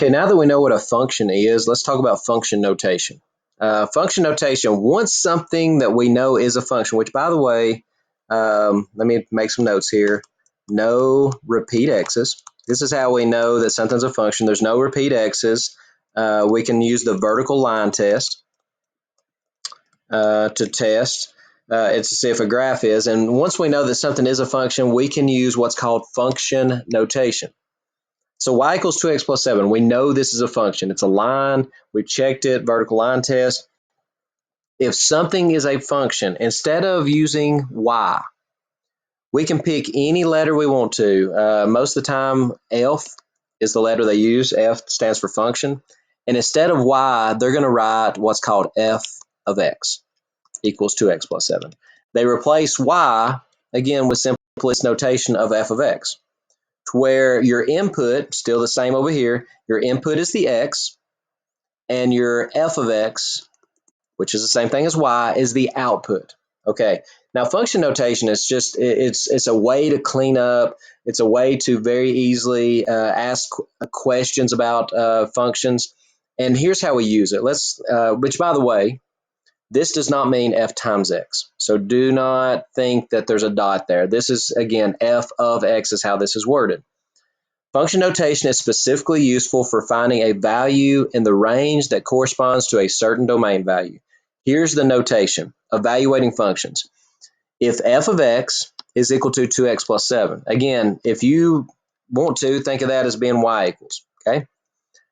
Okay, now that we know what a function is, let's talk about function notation. Function notation, once something that we know is a function, which by the way, let me make some notes here. No repeat x's. This is how we know that something's a function. There's no repeat x's. We can use the vertical line test to test. It's to see if a graph is. And once we know that something is a function, we can use what's called function notation. So y equals 2x plus 7. We know this is a function. It's a line. We checked it, vertical line test. If something is a function, instead of using y, we can pick any letter we want to. Most of the time, F is the letter they use. F stands for function. And instead of y, they're going to write what's called f of x equals 2x plus 7. They replace y, again, with simplest notation of f of x, to where your input, still the same over here, your input is the x, and your f of x, which is the same thing as y, is the output. Okay, now function notation is just, it's a way to clean up, it's a way to very easily ask questions about functions, and here's how we use it. Which by the way, this does not mean f times x. So do not think that there's a dot there. This is, again, f of x is how this is worded. Function notation is specifically useful for finding a value in the range that corresponds to a certain domain value. Here's the notation, evaluating functions. If f of x is equal to 2x plus 7, again, if you want to, think of that as being y equals, okay?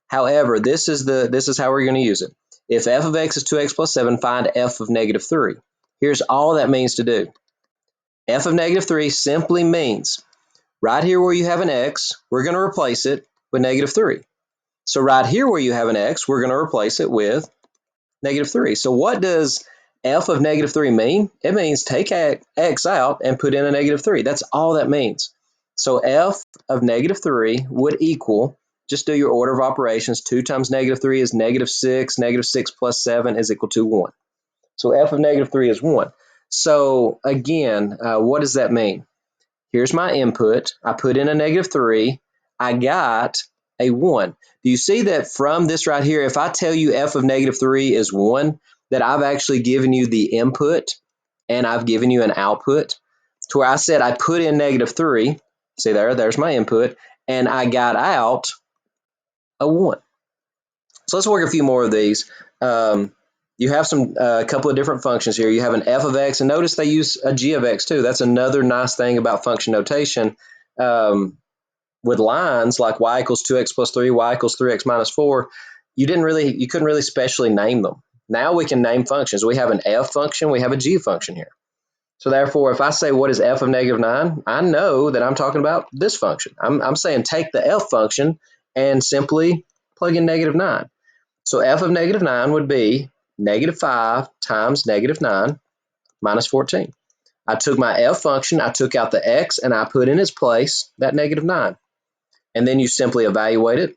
However, this is how we're going to use it. If f of x is 2x plus 7, find f of negative 3. Here's all that means to do. F of negative 3 simply means right here where you have an x, we're going to replace it with negative 3. So right here where you have an x, we're going to replace it with negative 3. So what does f of negative 3 mean? It means take x out and put in a negative 3. That's all that means. So f of negative 3 would equal, just do your order of operations, 2 times negative 3 is negative 6, negative 6 plus 7 is equal to 1. So f of negative 3 is 1. So again, what does that mean? Here's my input. I put in a negative 3. I got a 1. Do you see that from this right here, if I tell you f of negative 3 is 1, that I've actually given you the input and I've given you an output? To where I said I put in negative 3. See there's my input, and I got out a 1. So let's work a few more of these. You have a couple of different functions here. You have an f of x, and notice they use a g of x too. That's another nice thing about function notation. With lines like y equals 2x plus 3, y equals 3x minus 4, you couldn't really specially name them. Now we can name functions. We have an f function, we have a g function here. So therefore, if I say what is f of negative 9, I know that I'm talking about this function. I'm saying take the f function and simply plug in negative 9. So f of negative 9 would be negative 5 times negative 9 minus 14. I took my f function, I took out the x, and I put in its place that negative 9. And then you simply evaluate it.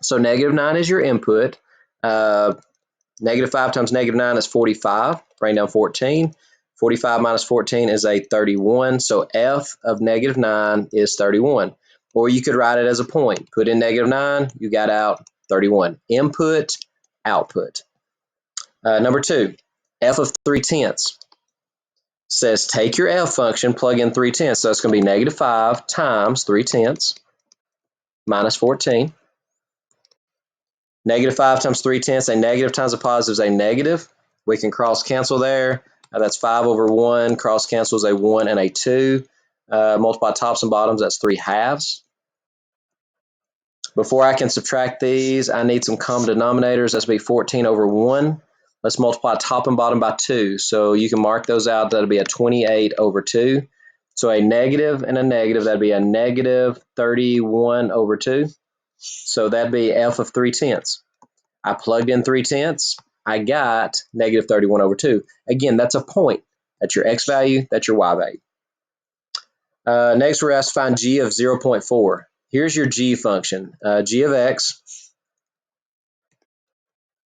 So negative 9 is your input. Negative 5 times negative 9 is 45. Bring down 14. 45 minus 14 is a 31. So f of negative 9 is 31. Or you could write it as a point. Put in negative 9, you got out 31. Input, output. Number 2, f of 3/10 says take your f function, plug in 3/10. So it's going to be negative 5 times 3/10 minus 14. Negative 5 times 3/10, a negative times a positive is a negative. We can cross cancel there. That's 5 over 1. Cross cancels a 1 and a 2. Multiply tops and bottoms, that's 3 halves. Before I can subtract these, I need some common denominators. That's going to be 14 over 1. Let's multiply top and bottom by 2. So you can mark those out. That'll be a 28 over 2. So a negative and a negative, that'd be a negative 31 over 2. So that'd be f of 3/10. I plugged in 3/10. I got negative 31 over 2. Again, that's a point. That's your x value. That's your y value. Next, we're asked to find g of 0.4. Here's your g function. G of x,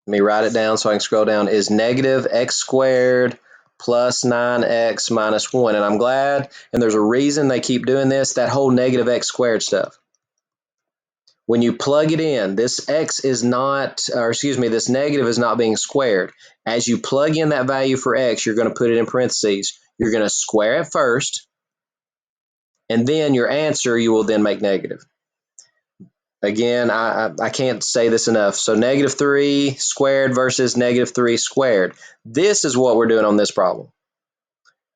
let me write it down so I can scroll down, is negative x squared plus 9x minus 1. And I'm glad, and there's a reason they keep doing this, that whole negative x squared stuff. When you plug it in, this x is not, or excuse me, this negative is not being squared. As you plug in that value for x, you're going to put it in parentheses. You're going to square it first, and then your answer you will then make negative. Again, I can't say this enough. So negative 3 squared versus negative 3 squared. This is what we're doing on this problem.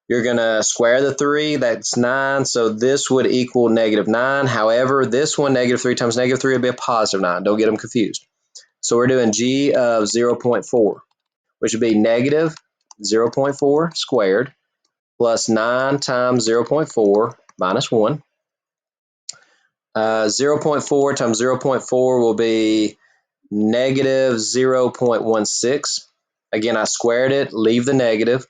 You're going to square the 3, that's 9, so this would equal negative 9. However, this one, negative 3 times negative 3, would be a positive 9. Don't get them confused. So we're doing g of 0.4, which would be negative 0.4 squared plus 9 times 0.4 minus 1. 0.4 times 0.4 will be negative 0.16. Again, I squared it, leave the negative.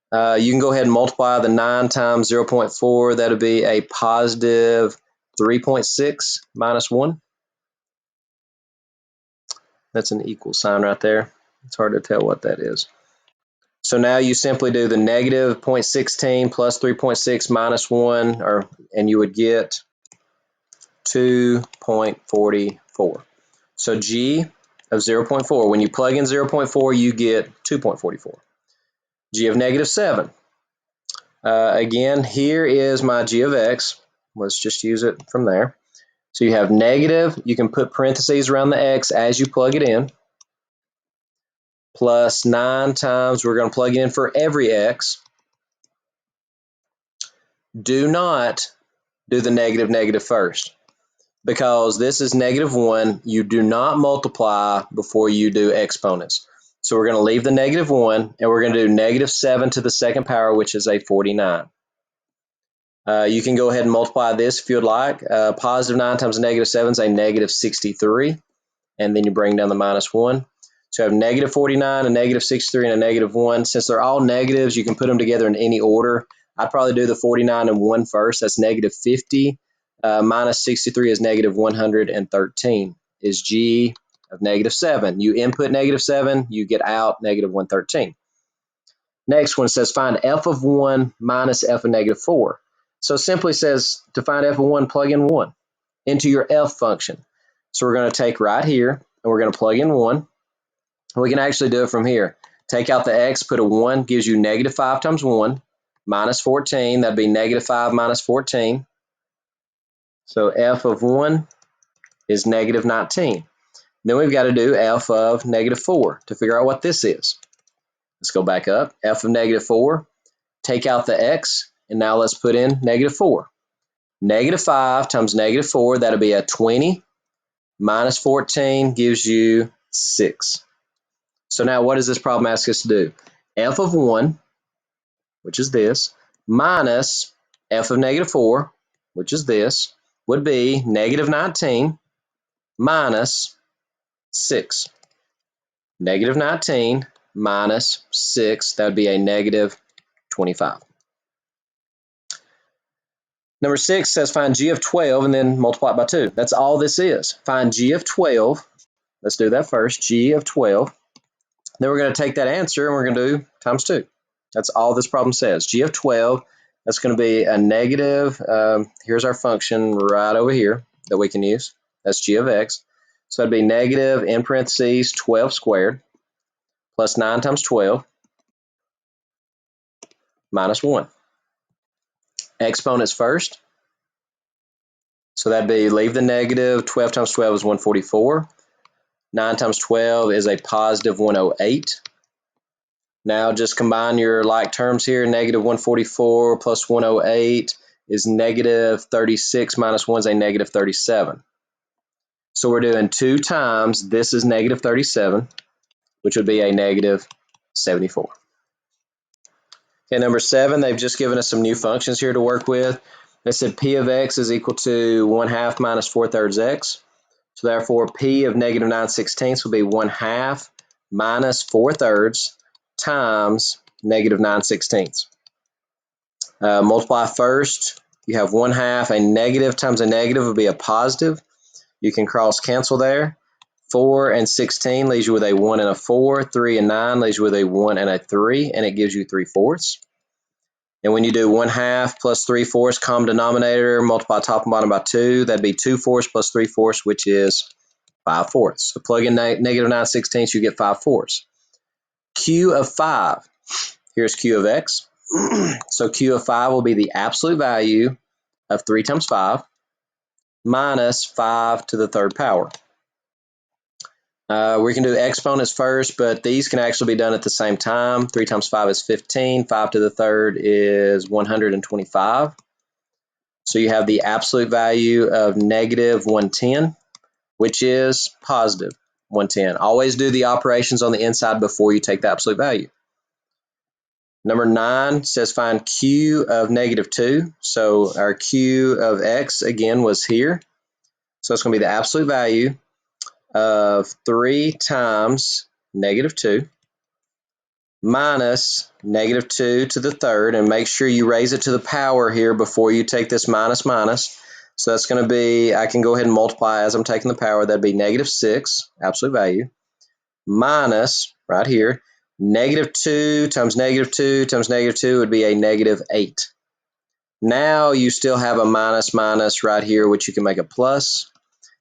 You can go ahead and multiply the 9 times 0.4. That would be a positive 3.6 minus 1. That's an equal sign right there. It's hard to tell what that is. So now you simply do the negative 0.16 plus 3.6 minus 1, and you would get 2.44. So G of 0.4, when you plug in 0.4, you get 2.44. G of negative 7. Again, here is my G of x. Let's just use it from there. So you have negative, you can put parentheses around the x as you plug it in, plus 9 times, we're going to plug in for every x. Do not do the negative negative first, because this is negative 1. You do not multiply before you do exponents. So we're going to leave the negative 1, and we're going to do negative 7 to the second power, which is a 49. You can go ahead and multiply this if you'd like. Positive 9 times negative 7 is a negative 63, and then you bring down the minus 1. So you have negative 49, a negative 63, and a negative 1. Since they're all negatives, you can put them together in any order. I'd probably do the 49 and 1 first. That's negative 50. Minus 63 is negative 113, is G of negative 7. You input negative 7, you get out negative 113. Next one says find f of 1 minus f of negative 4. So it simply says to find f of 1, plug in 1 into your f function. So we're going to take right here, and we're going to plug in 1. We can actually do it from here. Take out the x, put a 1, gives you negative 5 times 1, minus 14. That'd be negative 5 minus 14. So f of 1 is negative 19. Then we've got to do f of negative 4 to figure out what this is. Let's go back up. F of negative 4, take out the x, and now let's put in negative 4. Negative 5 times negative 4, that'll be a 20, minus 14 gives you 6. So now what does this problem ask us to do? F of 1, which is this, minus f of negative 4, which is this, would be negative 19 minus 6. Negative 19 minus 6, that would be a negative 25. Number 6 says find g of 12 and then multiply it by 2. That's all this is. Find g of 12. Let's do that first, g of 12. Then we're going to take that answer and we're going to do times 2. That's all this problem says. G of 12, that's going to be a negative, here's our function right over here that we can use. That's g of x. So that'd be negative, in parentheses, 12 squared, plus 9 times 12, minus 1. Exponents first. So that'd be, leave the negative, 12 times 12 is 144. 9 times 12 is a positive 108. Now just combine your like terms here. Negative 144 plus 108 is negative 36 minus 1 is a negative 37. So we're doing 2 times, this is negative 37, which would be a negative 74. Okay, number 7, they've just given us some new functions here to work with. They said p of x is equal to 1/2 minus 4/3 x. So therefore, p of negative 9/16 will be 1/2 minus 4/3 times negative 9/16. Multiply first. You have 1/2. A negative times a negative would be a positive. You can cross cancel there. 4 and 16 leaves you with a 1 and a 4. 3 and 9 leaves you with a 1 and a 3, and it gives you 3/4. And when you do 1/2 plus 3/4 common denominator, multiply top and bottom by 2, that'd be 2/4 plus 3/4, which is 5/4. So plug in negative 9/16, you get 5/4. Q of 5. Here's Q of x. So Q of 5 will be the absolute value of 3 times 5 minus 5 to the third power. We can do exponents first, but these can actually be done at the same time. 3 times 5 is 15. 5 to the third is 125. So you have the absolute value of negative 110, which is positive 110. Always do the operations on the inside before you take the absolute value. Number 9 says find Q of negative 2. So our Q of x, again, was here. So it's going to be the absolute value of 3 times negative 2 minus negative 2 to the third, and make sure you raise it to the power here before you take this minus minus. So that's going to be, I can go ahead and multiply as I'm taking the power, that'd be negative 6, absolute value, minus, right here, negative 2 times negative 2 times negative 2 would be a negative 8. Now you still have a minus minus right here, which you can make a plus.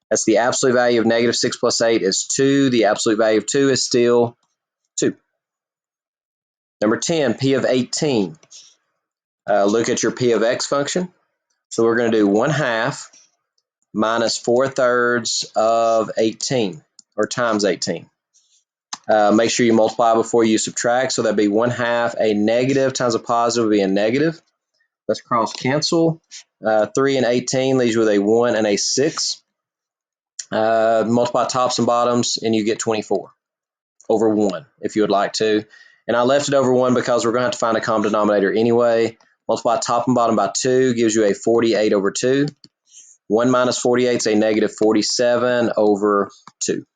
That's the absolute value of negative 6 plus 8 is 2. The absolute value of 2 is still 2. Number 10, P of 18. Look at your P of x function. So we're going to do 1/2 minus 4/3 of 18, or times 18. Make sure you multiply before you subtract. So that'd be 1/2. A negative times a positive would be a negative. Let's cross cancel. 3 and 18 leaves you with a 1 and a 6. Multiply tops and bottoms, and you get 24 over 1 if you would like to. And I left it over 1 because we're going to have to find a common denominator anyway. Multiply top and bottom by 2 gives you a 48 over 2. 1 minus 48 is a negative 47 over 2.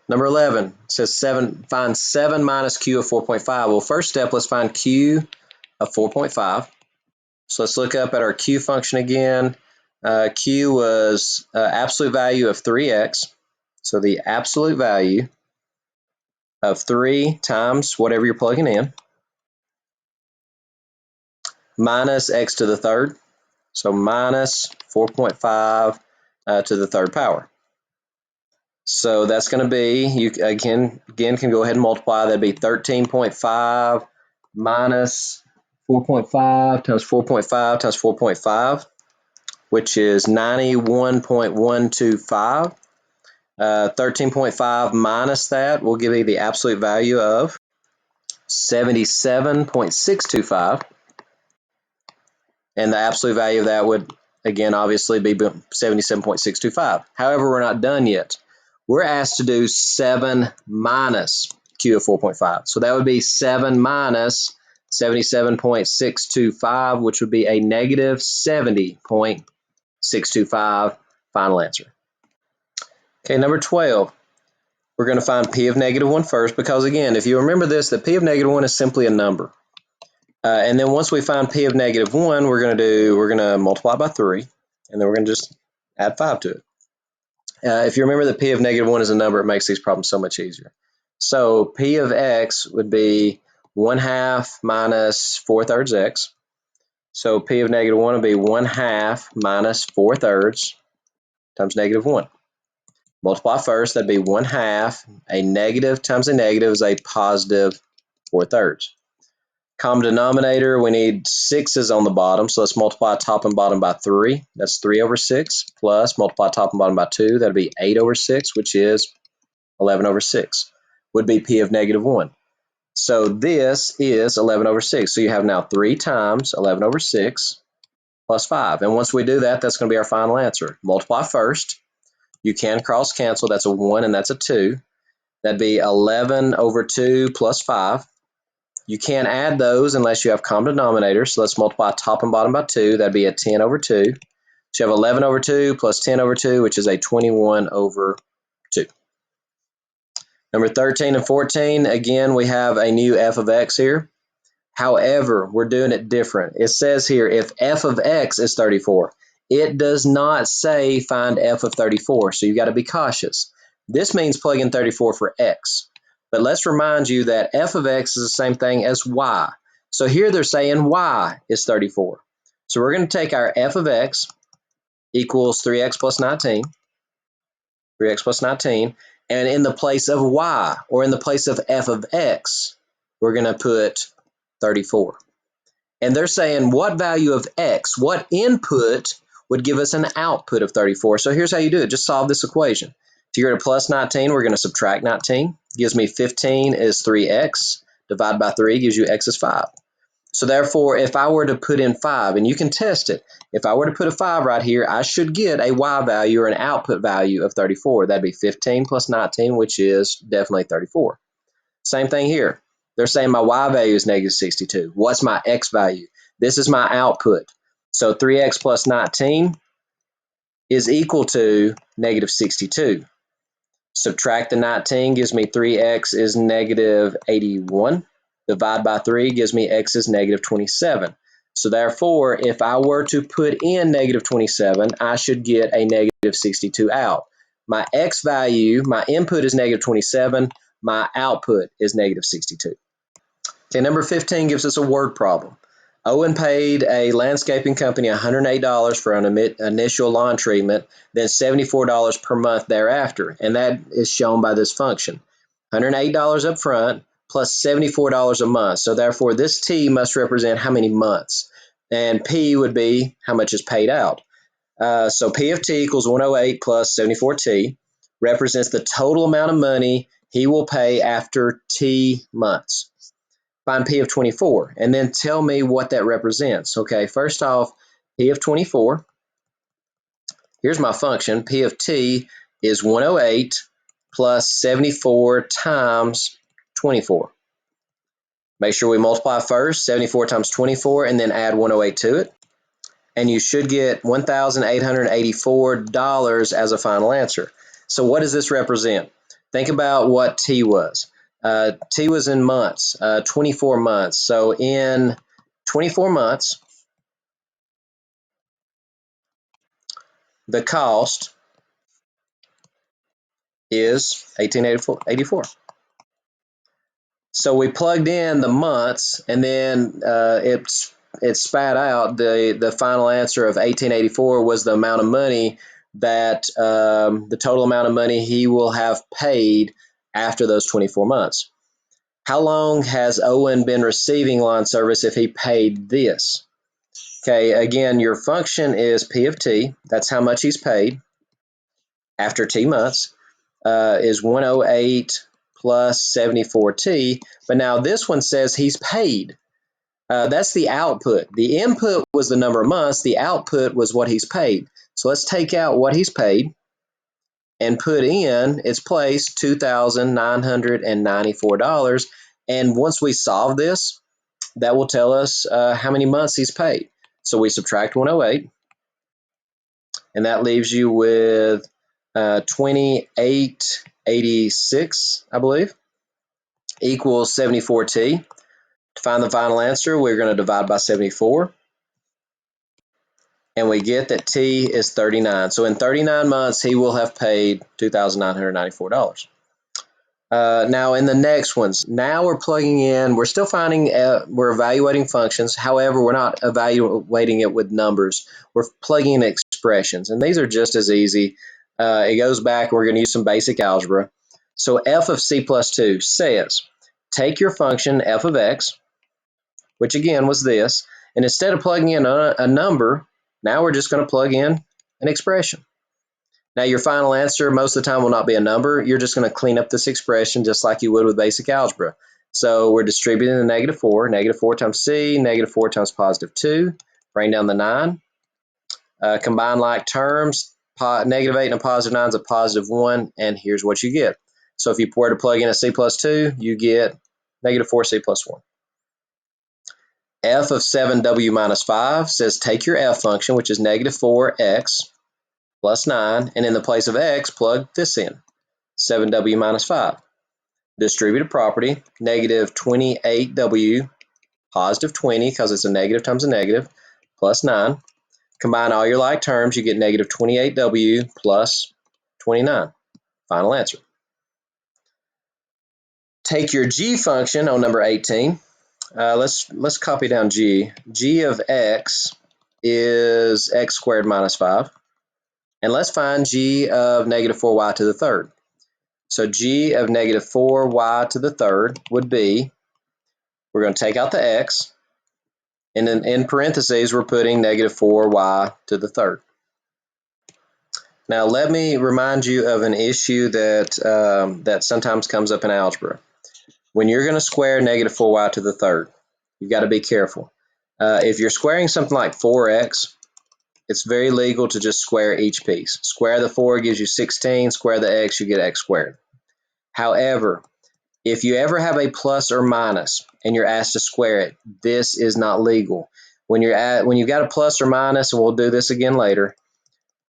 Number 11 says find 7 minus Q of 4.5. Well, first step, let's find Q of 4.5. So let's look up at our Q function again. Q was absolute value of 3x. So the absolute value of 3 times whatever you're plugging in minus x to the third. So minus 4.5 to the third power. So that's going to be, you again can go ahead and multiply. That'd be 13.5 minus 4.5 times 4.5 times 4.5, which is 91.125. 13.5 minus that will give you the absolute value of 77.625. And the absolute value of that would, again, obviously be 77.625. However, we're not done yet. We're asked to do 7 minus Q of 4.5. So that would be 7 minus 77.625, which would be a negative 70.625 final answer. Okay, number 12. We're going to find P of negative 1 first because, again, if you remember this, the P of negative 1 is simply a number. And then once we find P of negative 1, we're going to multiply by 3, and then we're going to just add 5 to it. If you remember that P of negative 1 is a number, it makes these problems so much easier. So P of x would be 1/2 minus 4/3 x. So P of negative 1 would be 1/2 minus 4/3 times negative 1. Multiply first, that'd be 1/2. A negative times a negative is a positive 4/3. Common denominator, we need 6's on the bottom, so let's multiply top and bottom by 3. That's 3 over 6, plus multiply top and bottom by 2. That'd be 8 over 6, which is 11 over 6, would be P of negative 1. So this is 11 over 6. So you have now 3 times 11 over 6 plus 5. And once we do that, that's going to be our final answer. Multiply first. You can cross cancel. That's a 1 and that's a 2. That'd be 11 over 2 plus 5. You can't add those unless you have common denominators. So let's multiply top and bottom by 2. That'd be a 10 over 2. So you have 11 over 2 plus 10 over 2, which is a 21 over 2. Number 13 and 14, again, we have a new f of x here. However, we're doing it different. It says here, if f of x is 34, it does not say find f of 34, so you've got to be cautious. This means plug in 34 for x. But let's remind you that f of x is the same thing as y. So here they're saying y is 34. So we're going to take our f of x equals 3x plus 19, 3x plus 19, and in the place of y, or in the place of f of x, we're going to put 34. And they're saying what value of x, what input would give us an output of 34. So here's how you do it. Just solve this equation. To get a plus 19, we're going to subtract 19. Gives me 15 is 3x. Divide by 3 gives you x is 5. So therefore, if I were to put in 5, and you can test it, if I were to put a 5 right here, I should get a y value or an output value of 34. That'd be 15 plus 19, which is definitely 34. Same thing here. They're saying my y value is negative 62. What's my x value? This is my output. So 3x plus 19 is equal to negative 62. Subtract the 19 gives me 3x is negative 81. Divide by 3 gives me x is negative 27. So therefore, if I were to put in negative 27, I should get a negative 62 out. My x value, my input is negative 27. My output is negative 62. Okay, number 15 gives us a word problem. Owen paid a landscaping company $108 for an initial lawn treatment, then $74 per month thereafter, and that is shown by this function. $108 up front plus $74 a month. So therefore, this T must represent how many months, and P would be how much is paid out. So P of T equals 108 plus 74T represents the total amount of money he will pay after T months. Find P of 24, and then tell me what that represents. Okay, first off, P of 24, here's my function. P of T is 108 plus 74 times 24. Make sure we multiply first, 74 times 24, and then add 108 to it. And you should get $1,884 as a final answer. So what does this represent? Think about what T was. T was in months, 24 months. So in 24 months, the cost is $1,884. So we plugged in the months, and then it spat out the final answer of 1884 was the amount of money that the total amount of money he will have paid after those 24 months. How long has Owen been receiving lawn service if he paid this? Okay, again, your function is P of T. That's how much he's paid after T months, is 108 plus 74T. But now this one says he's paid. That's the output. The input was the number of months. The output was what he's paid. So let's take out what he's paid and put in its place $2,994. And once we solve this, that will tell us how many months he's paid. So we subtract 108, and that leaves you with 2886, I believe, equals 74T. To find the final answer, we're going to divide by 74. And we get that T is 39. So in 39 months, he will have paid $2,994. Now in the next ones, now we're plugging in, we're still finding, we're evaluating functions. However, we're not evaluating it with numbers. We're plugging in expressions, and these are just as easy. It goes back, we're going to use some basic algebra. So f of c plus 2 says, take your function f of x, which again was this, and instead of plugging in a number, now we're just going to plug in an expression. Now your final answer most of the time will not be a number. You're just going to clean up this expression just like you would with basic algebra. So we're distributing the negative 4. Negative 4 times c, negative 4 times positive 2. Bring down the 9. Combine like terms. Negative 8 and a positive 9 is a positive 1. And here's what you get. So if you were to plug in a c plus 2, you get negative 4c plus 1. F of 7w minus 5 says take your f function, which is negative 4x plus 9, and in the place of x, plug this in, 7w minus 5. Distributive property, negative 28w, positive 20, because it's a negative times a negative, plus 9. Combine all your like terms, you get negative 28w plus 29. Final answer. Take your g function on number 18. Let's copy down g. G of x is x squared minus 5. And let's find g of negative 4y to the third. So g of negative 4y to the third would be, we're going to take out the x, and then in parentheses we're putting negative 4y to the third. Now let me remind you of an issue that sometimes comes up in algebra. When you're going to square negative 4y to the third, you've got to be careful. If you're squaring something like 4x, it's very legal to just square each piece. Square the 4 gives you 16, square the x, you get x squared. However, if you ever have a plus or minus and you're asked to square it, this is not legal. When you've got a plus or minus, and we'll do this again later,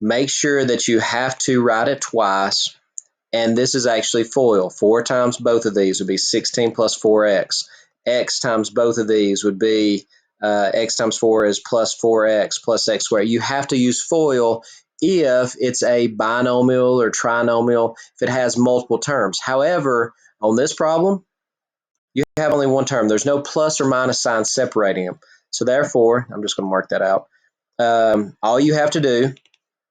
make sure that you have to write it twice. And this is actually FOIL. 4 times both of these would be 16 plus 4x. X times both of these would be x times 4 is plus 4x plus x squared. You have to use FOIL if it's a binomial or trinomial, if it has multiple terms. However, on this problem, you have only one term. There's no plus or minus sign separating them. So therefore, I'm just going to mark that out. All you have to do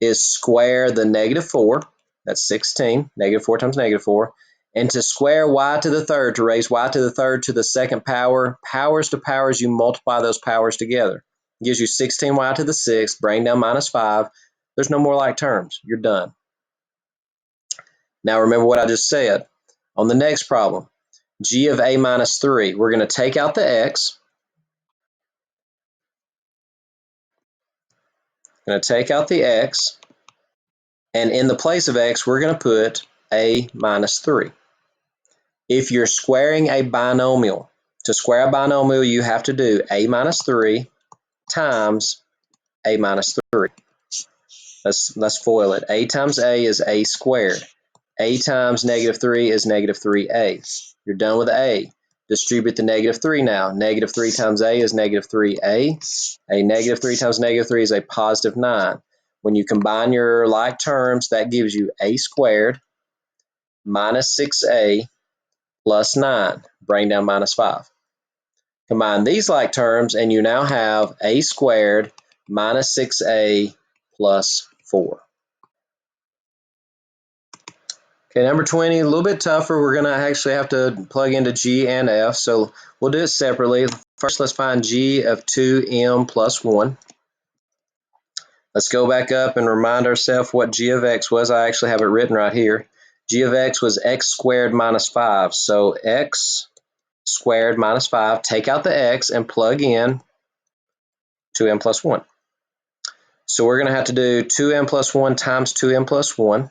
is square the negative 4. That's 16. Negative 4 times negative 4. And to square y to the third, to raise y to the third to the second power, powers to powers, you multiply those powers together. It gives you 16y to the sixth, bring down minus 5. There's no more like terms. You're done. Now remember what I just said. On the next problem, g of a minus 3, we're going to take out the x. Going to take out the x. And in the place of x, we're going to put a minus 3. If you're squaring a binomial, to square a binomial, you have to do a minus 3 times a minus 3. Let's FOIL it. A times a is a squared. A times negative 3 is negative 3a. You're done with a. Distribute the negative 3 now. Negative 3 times a is negative 3a. A negative 3 times negative 3 is a positive 9. When you combine your like terms, that gives you a squared minus 6a plus 9. Bring down minus 5. Combine these like terms, and you now have a squared minus 6a plus 4. Okay, number 20, a little bit tougher. We're going to actually have to plug into g and f, so we'll do it separately. First, let's find g of 2m plus 1. Let's go back up and remind ourselves what g of x was. I actually have it written right here. G of x was x squared minus 5, so x squared minus 5. Take out the x and plug in 2m plus 1. So we're going to have to do 2m plus 1 times 2m plus 1. I'm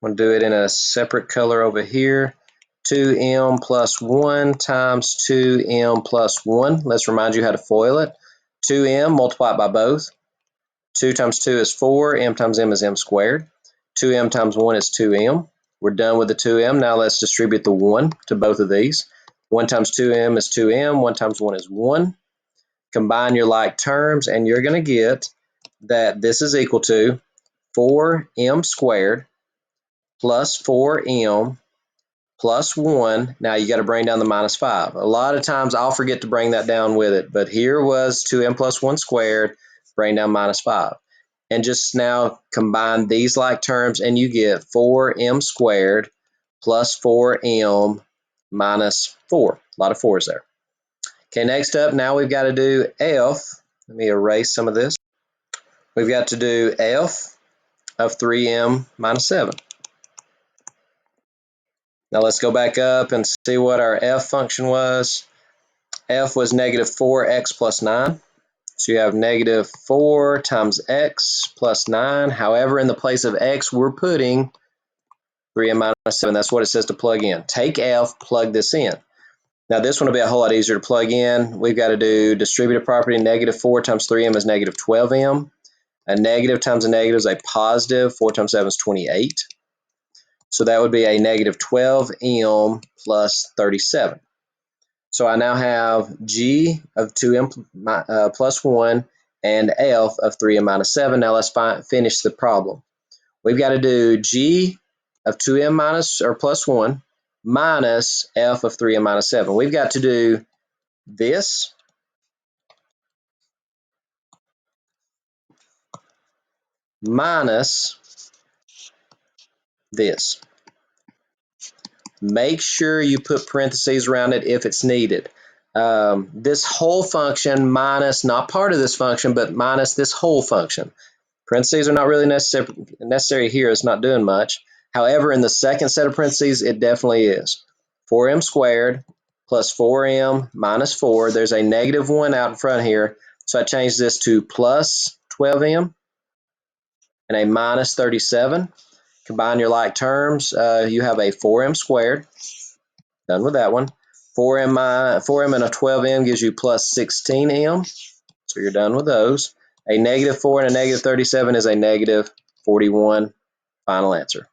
going to do it in a separate color over here. 2m plus 1 times 2m plus 1. Let's remind you how to FOIL it. 2m, multiply it by both. 2 times 2 is 4. M times m is m squared. 2m times 1 is 2m. We're done with the 2m. Now let's distribute the 1 to both of these. 1 times 2m is 2m. 1 times 1 is 1. Combine your like terms, and you're going to get that this is equal to 4m squared plus 4m plus 1. Now you got to bring down the minus 5. A lot of times I'll forget to bring that down with it, but here was 2m plus 1 squared, bring down minus 5. And just now combine these like terms, and you get 4m squared plus 4m minus 4. A lot of 4's there. Okay, next up, now we've got to do f. Let me erase some of this. We've got to do f of 3m minus 7. Now let's go back up and see what our f function was. F was negative 4x plus 9. So you have negative 4 times x plus 9. However, in the place of x, we're putting 3m minus 7. That's what it says to plug in. Take f, plug this in. Now this one will be a whole lot easier to plug in. We've got to do distributive property. Negative 4 times 3m is negative 12m. A negative times a negative is a positive. 4 times 7 is 28. So that would be a negative 12m plus 37. So I now have g of 2m plus 1 and f of 3m minus 7. Now let's finish the problem. We've got to do g of 2m minus or plus 1 minus f of 3m minus 7. We've got to do this minus this. Make sure you put parentheses around it if it's needed. This whole function minus, not part of this function, but minus this whole function. Parentheses are not really necessary here. It's not doing much. However, in the second set of parentheses, it definitely is. 4m squared plus 4m minus 4. There's a negative 1 out in front here. So I changed this to plus 12m and a minus 37. Combine your like terms. You have a 4m squared. Done with that one. 4m and a 12m gives you plus 16m. So you're done with those. A negative 4 and a negative 37 is a negative 41. Final answer.